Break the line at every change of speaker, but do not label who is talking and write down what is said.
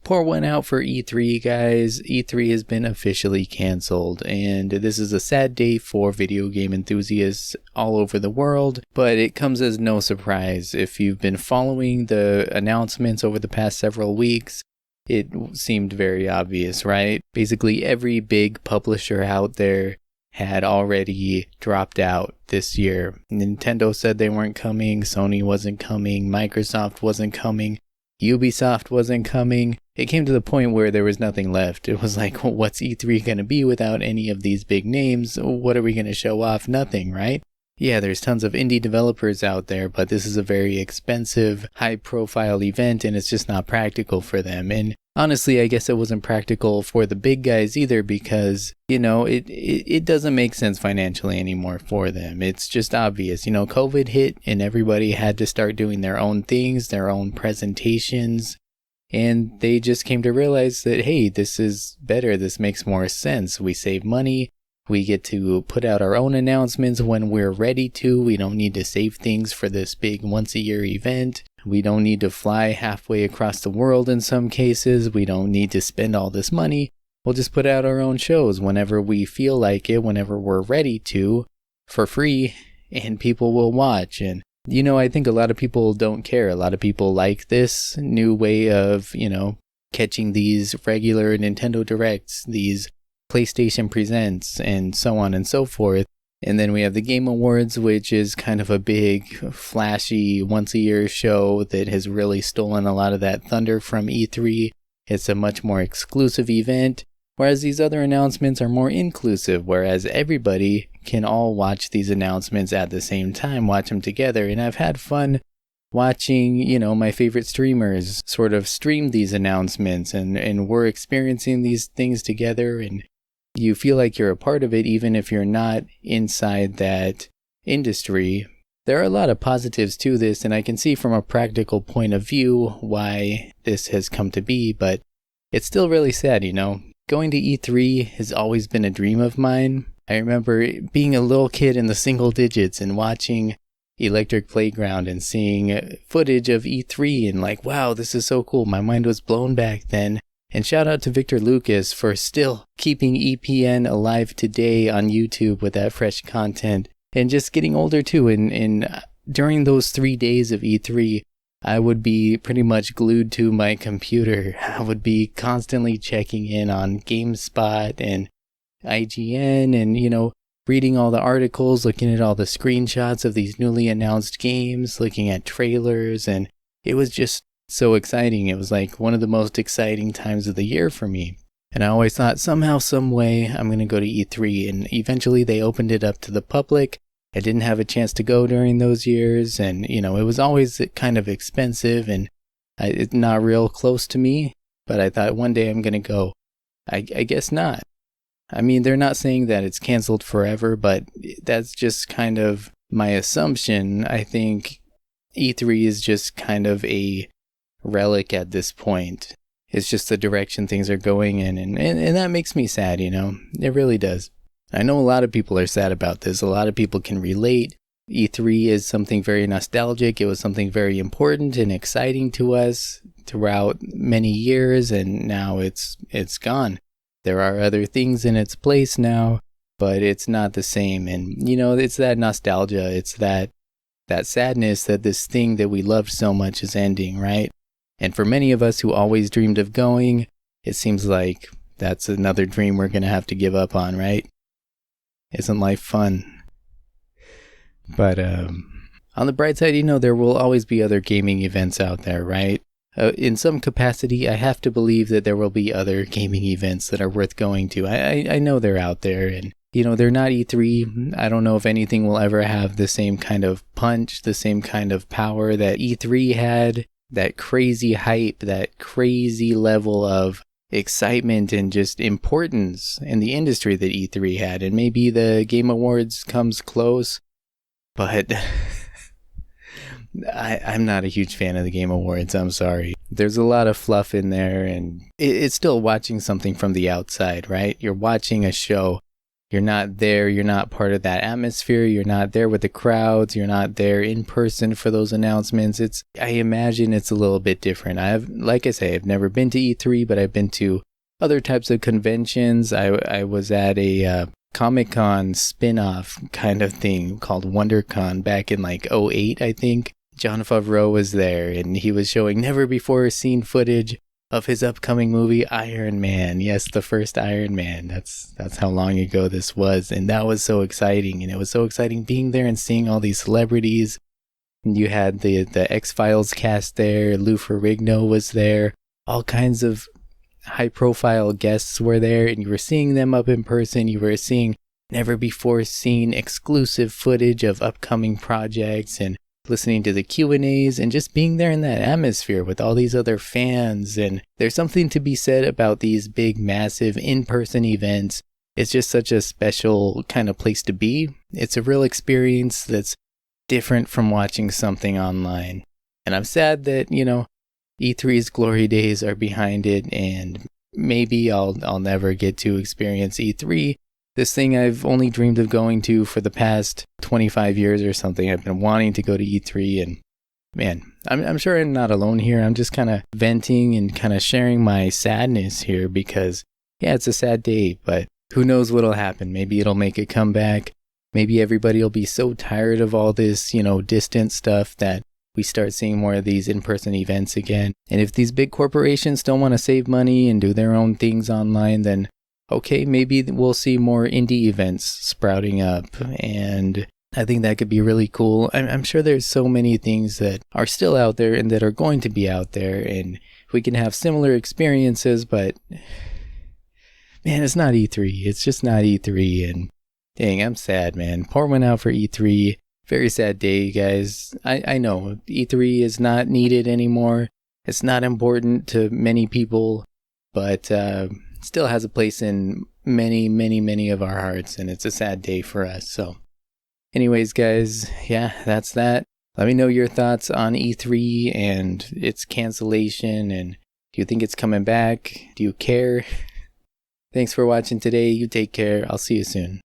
Pour one out for E3, guys. E3 has been officially canceled, and this is a sad day for video game enthusiasts all over the world, but it comes as no surprise. If you've been following the announcements over the past several weeks, it seemed very obvious, right? Basically, every big publisher out there had already dropped out this year. Nintendo said they weren't coming, Sony wasn't coming, Microsoft wasn't coming, Ubisoft wasn't coming. It came to the point where there was nothing left. It was like, well, what's E3 going to be without any of these big names? What are we going to show off? Nothing, right? Yeah, there's tons of indie developers out there, but this is a very expensive, high-profile event, and it's just not practical for them. And honestly, I guess it wasn't practical for the big guys either because, it doesn't make sense financially anymore for them. It's just obvious. COVID hit and everybody had to start doing their own things, their own presentations, and they just came to realize that, hey, this is better. This makes more sense. We save money. We get to put out our own announcements when we're ready to. We don't need to save things for this big once-a-year event. We don't need to fly halfway across the world in some cases. We don't need to spend all this money. We'll just put out our own shows whenever we feel like it, whenever we're ready to, for free, and people will watch. And, I think a lot of people don't care. A lot of people like this new way of, catching these regular Nintendo Directs, these PlayStation Presents, and so on and so forth. And then we have the Game Awards, which is kind of a big, flashy, once-a-year show that has really stolen a lot of that thunder from E3. It's a much more exclusive event, whereas these other announcements are more inclusive, whereas everybody can all watch these announcements at the same time, watch them together. And I've had fun watching, my favorite streamers sort of stream these announcements, and we're experiencing these things together, and you feel like you're a part of it even if you're not inside that industry. There are a lot of positives to this, and I can see from a practical point of view why this has come to be, but it's still really sad, Going to E3 has always been a dream of mine. I remember being a little kid in the single digits and watching Electric Playground and seeing footage of E3 and like, wow, this is so cool. My mind was blown back then. And shout out to Victor Lucas for still keeping EPN alive today on YouTube with that fresh content. And just getting older too. And during those 3 days of E3, I would be pretty much glued to my computer. I would be constantly checking in on GameSpot and IGN and, reading all the articles, looking at all the screenshots of these newly announced games, looking at trailers, and it was just so exciting. It was like one of the most exciting times of the year for me. And I always thought somehow, some way, I'm going to go to E3. And eventually they opened it up to the public. I didn't have a chance to go during those years. And, it was always kind of expensive and it's not real close to me. But I thought one day I'm going to go. I guess not. I mean, they're not saying that it's canceled forever, but that's just kind of my assumption. I think E3 is just kind of a relic at this point. It's just the direction things are going in, and that makes me sad, It really does. I know a lot of people are sad about this. A lot of people can relate. E3 is something very nostalgic. It was something very important and exciting to us throughout many years, and now it's gone. There are other things in its place now, but it's not the same. And, it's that nostalgia. It's that sadness that this thing that we loved so much is ending, right? And for many of us who always dreamed of going, it seems like that's another dream we're going to have to give up on, right? Isn't life fun? But on the bright side, there will always be other gaming events out there, right? In some capacity, I have to believe that there will be other gaming events that are worth going to. I know they're out there, and, they're not E3. I don't know if anything will ever have the same kind of punch, the same kind of power that E3 had. That crazy hype, that crazy level of excitement and just importance in the industry that E3 had. And maybe the Game Awards comes close, but I'm not a huge fan of the Game Awards. I'm sorry. There's a lot of fluff in there, and it's still watching something from the outside, right? You're watching a show. You're not there. You're not part of that atmosphere. You're not there with the crowds. You're not there in person for those announcements. I imagine it's a little bit different. Like I say, I've never been to E3, but I've been to other types of conventions. I was at a Comic-Con spin-off kind of thing called WonderCon back in like '08, I think. Jon Favreau was there, and he was showing never before seen footage of his upcoming movie, Iron Man. Yes, the first Iron Man. That's how long ago this was. And that was so exciting. And it was so exciting being there and seeing all these celebrities. And you had the X-Files cast there. Lou Ferrigno was there. All kinds of high-profile guests were there. And you were seeing them up in person. You were seeing never before seen exclusive footage of upcoming projects, and listening to the Q&As and just being there in that atmosphere with all these other fans. And there's something to be said about these big, massive in-person events. It's just such a special kind of place to be. It's a real experience that's different from watching something online. And I'm sad that, E3's glory days are behind it, and maybe I'll never get to experience E3. This thing I've only dreamed of going to for the past 25 years or something. I've been wanting to go to E3, and man, I'm sure I'm not alone here. I'm just kind of venting and kind of sharing my sadness here because, yeah, it's a sad day, but who knows what'll happen. Maybe it'll make a comeback. Maybe everybody will be so tired of all this, distant stuff that we start seeing more of these in-person events again. And if these big corporations don't want to save money and do their own things online, then okay, maybe we'll see more indie events sprouting up, and I think that could be really cool. I'm sure there's so many things that are still out there and that are going to be out there, and we can have similar experiences, but man, it's not E3. It's just not E3, and dang, I'm sad, man. Pour one out for E3. Very sad day, guys. I know E3 is not needed anymore. It's not important to many people, but still has a place in many, many, many of our hearts, and it's a sad day for us. So anyways, guys, yeah, that's that. Let me know your thoughts on E3 and its cancellation, and do you think it's coming back? Do you care? Thanks for watching today. You take care. I'll see you soon.